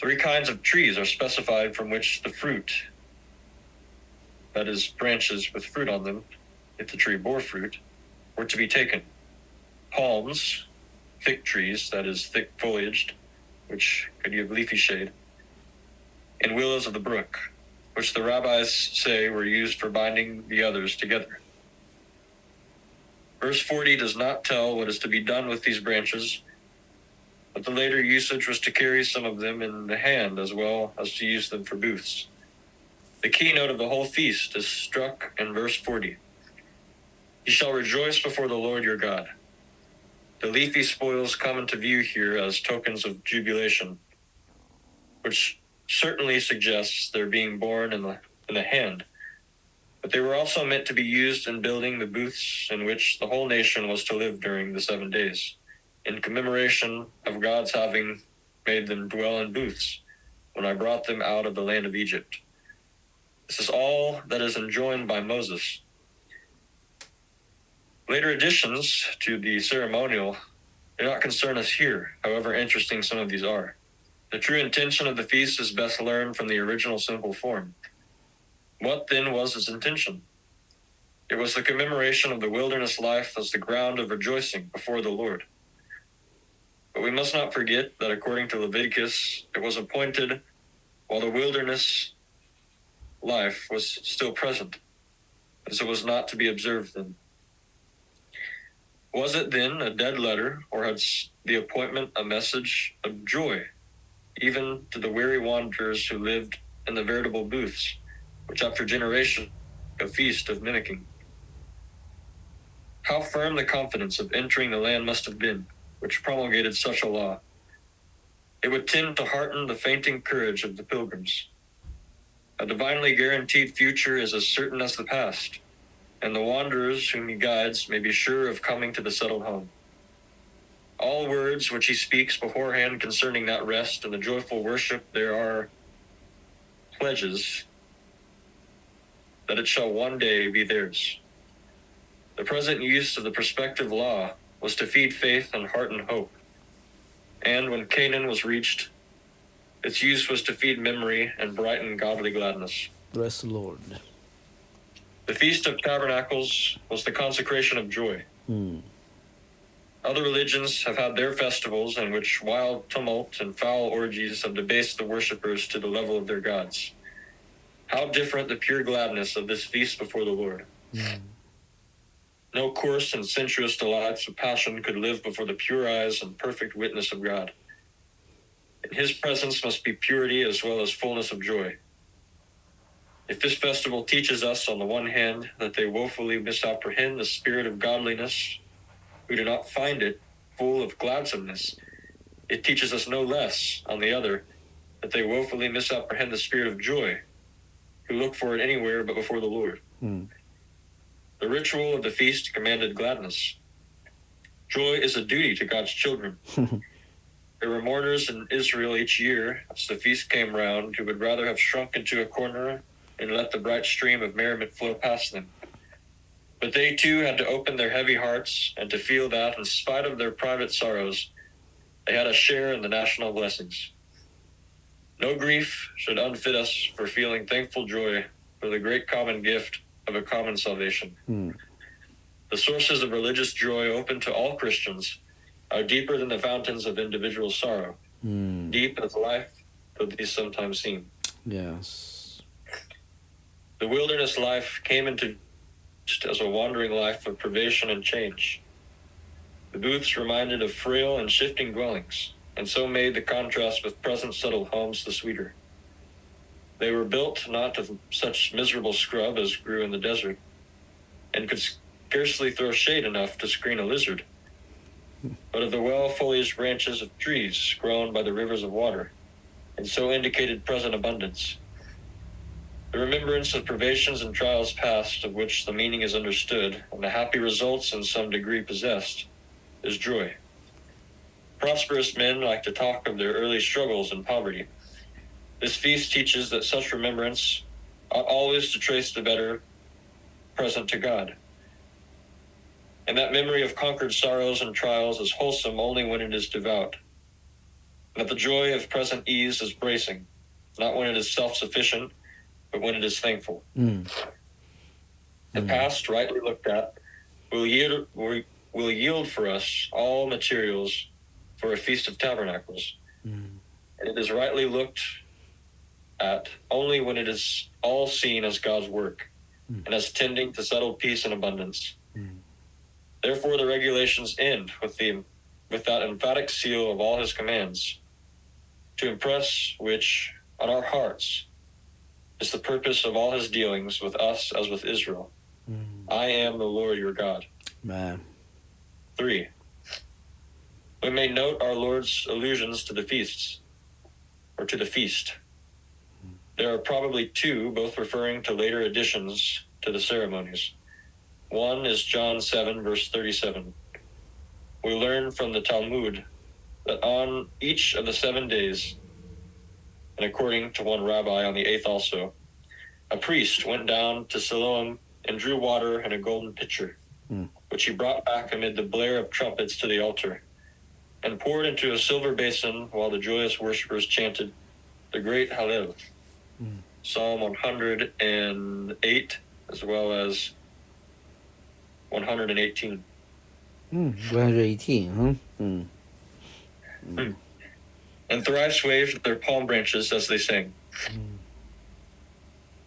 S2: 3 kinds of trees are specified from which the fruit, that is, branches with fruit on them, if the tree bore fruit, were to be taken. Palms, thick trees, that is, thick foliaged, which could give leafy shade, and willows of the brook, which the rabbis say were used for binding the others together. Verse 40 does not tell what is to be done with these branches, but the later usage was to carry some of them in the hand as well as to use them for booths. The keynote of the whole feast is struck in verse 40. You shall rejoice before the Lord your God. The leafy spoils come into view here as tokens of jubilation, which certainly suggests their being borne in the hand. But they were also meant to be used in building the booths in which the whole nation was to live during the 7 days, in commemoration of God's having made them dwell in booths when I brought them out of the land of Egypt. This is all that is enjoined by Moses. Later additions to the ceremonial do not concern us here, however interesting some of these are. The true intention of the feast is best learned from the original simple form. What then was its intention? It was the commemoration of the wilderness life as the ground of rejoicing before the Lord. But we must not forget that according to Leviticus, it was appointed while the wilderness life was still present, as it was not to be observed then. Was it then a dead letter, or had the appointment a message of joy, even to the weary wanderers who lived in the veritable booths, which after generations a feast of mimicking? How firm the confidence of entering the land must have been, which promulgated such a law. It would tend to hearten the fainting courage of the pilgrims. A divinely guaranteed future is as certain as the past, and the wanderers whom he guides may be sure of coming to the settled home. All words which he speaks beforehand concerning that rest and the joyful worship there are pledges that it shall one day be theirs. The present use of the prospective law was to feed faith and hearten hope. And when Canaan was reached, its use was to feed memory and brighten godly gladness.
S1: Bless the Lord.
S2: The Feast of Tabernacles was the consecration of joy. Other religions have had their festivals in which wild tumult and foul orgies have debased the worshippers to the level of their gods. How different the pure gladness of this feast before the Lord. No coarse and sensuous delights of passion could live before the pure eyes and perfect witness of God. In his presence must be purity as well as fullness of joy. If this festival teaches us, on the one hand, that they woefully misapprehend the spirit of godliness, who do not find it full of gladsomeness, it teaches us no less, on the other, that they woefully misapprehend the spirit of joy, who look for it anywhere but before the Lord. The ritual of the feast commanded gladness. Joy is a duty to God's children. There were mourners in Israel each year, as the feast came round, who would rather have shrunk into a corner and let the bright stream of merriment flow past them. But they too had to open their heavy hearts and to feel that, in spite of their private sorrows, they had a share in the national blessings. No grief should unfit us for feeling thankful joy for the great common gift of a common salvation. The sources of religious joy open to all Christians are deeper than the fountains of individual sorrow. Deep as life, though these sometimes seem.
S1: Yes.
S2: The wilderness life came into just as a wandering life of privation and change. The booths reminded of frail and shifting dwellings, and so made the contrast with present settled homes the sweeter. They were built not of such miserable scrub as grew in the desert, and could scarcely throw shade enough to screen a lizard, but of the well-foliaged branches of trees grown by the rivers of water, and so indicated present abundance. The remembrance of privations and trials past, of which the meaning is understood, and the happy results in some degree possessed, is joy. Prosperous men like to talk of their early struggles and poverty. This feast teaches that such remembrance ought always to trace the better present to God, and that memory of conquered sorrows and trials is wholesome only when it is devout, and that the joy of present ease is bracing, not when it is self-sufficient, but when it is thankful. The past, rightly looked at, will yield for us all materials for a Feast of Tabernacles, and it is rightly looked at only when it is all seen as God's work, and as tending to settled peace and abundance. Therefore the regulations end with that emphatic seal of all his commands, to impress which on our hearts is the purpose of all his dealings with us as with Israel. I am the Lord your God.
S1: Man.
S2: 3. We may note our Lord's allusions to the feasts, or to the feast. There are probably two, both referring to later additions to the ceremonies. One is John 7, verse 37. We learn from the Talmud that on each of the 7 days, and according to one rabbi on the 8th also, a priest went down to Siloam and drew water in a golden pitcher, which he brought back amid the blare of trumpets to the altar, and poured into a silver basin while the joyous worshippers chanted the great Hallel, Psalm 108, as well as 118.
S1: 118, huh?
S2: And thrice waved their palm branches as they sang.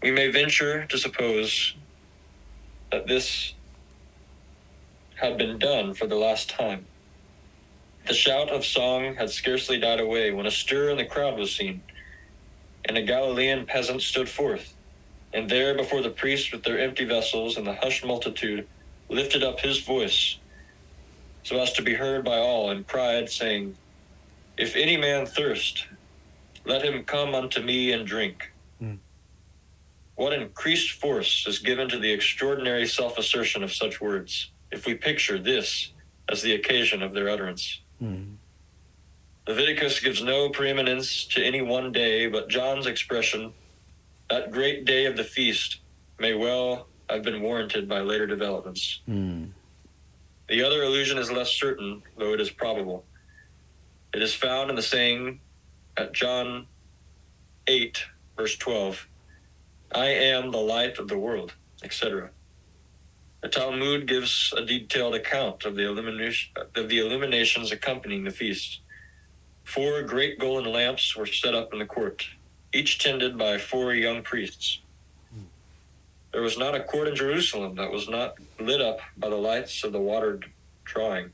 S2: We may venture to suppose that this had been done for the last time. The shout of song had scarcely died away when a stir in the crowd was seen, and a Galilean peasant stood forth, and there before the priests with their empty vessels and the hushed multitude lifted up his voice, so as to be heard by all, and cried, saying, If any man thirst, let him come unto me and drink. What increased force is given to the extraordinary self-assertion of such words, if we picture this as the occasion of their utterance. Leviticus gives no preeminence to any one day, but John's expression, that great day of the feast, may well have been warranted by later developments. The other allusion is less certain, though it is probable. It is found in the saying at John 8, verse 12, I am the light of the world, etc. The Talmud gives a detailed account of the illuminations accompanying the feast. 4 great golden lamps were set up in the court, each tended by 4 young priests. There was not a court in Jerusalem that was not lit up by the lights of the water drawing.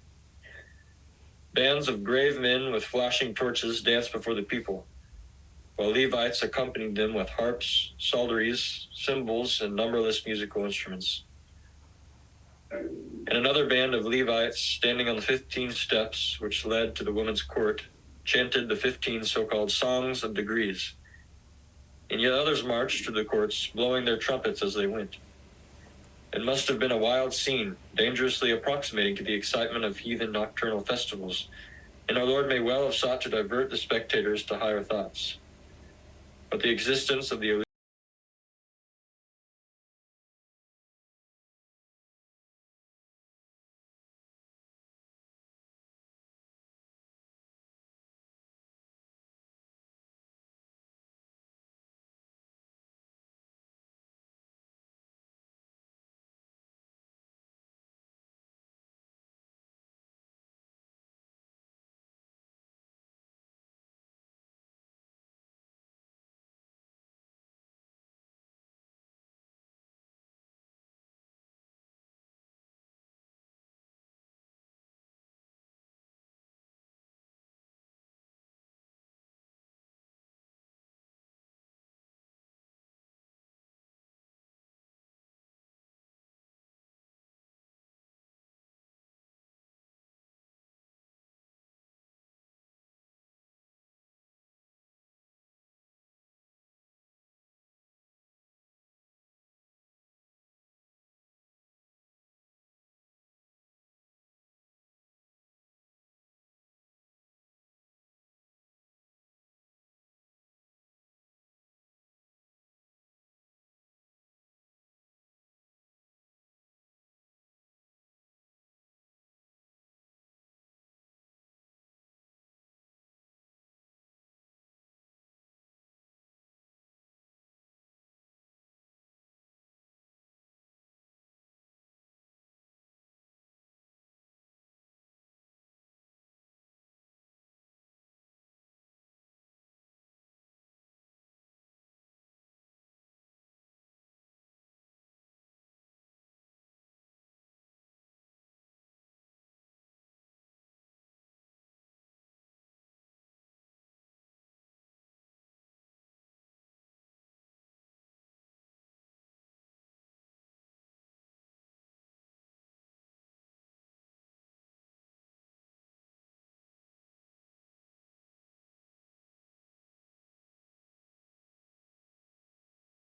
S2: Bands of grave men with flashing torches danced before the people, while Levites accompanied them with harps, psalteries, cymbals, and numberless musical instruments. And another band of Levites, standing on the 15 steps which led to the women's court, chanted the 15 so-called songs of degrees. And yet others marched through the courts, blowing their trumpets as they went. It must have been a wild scene, dangerously approximating to the excitement of heathen nocturnal festivals, and our Lord may well have sought to divert the spectators to higher thoughts. But the existence of the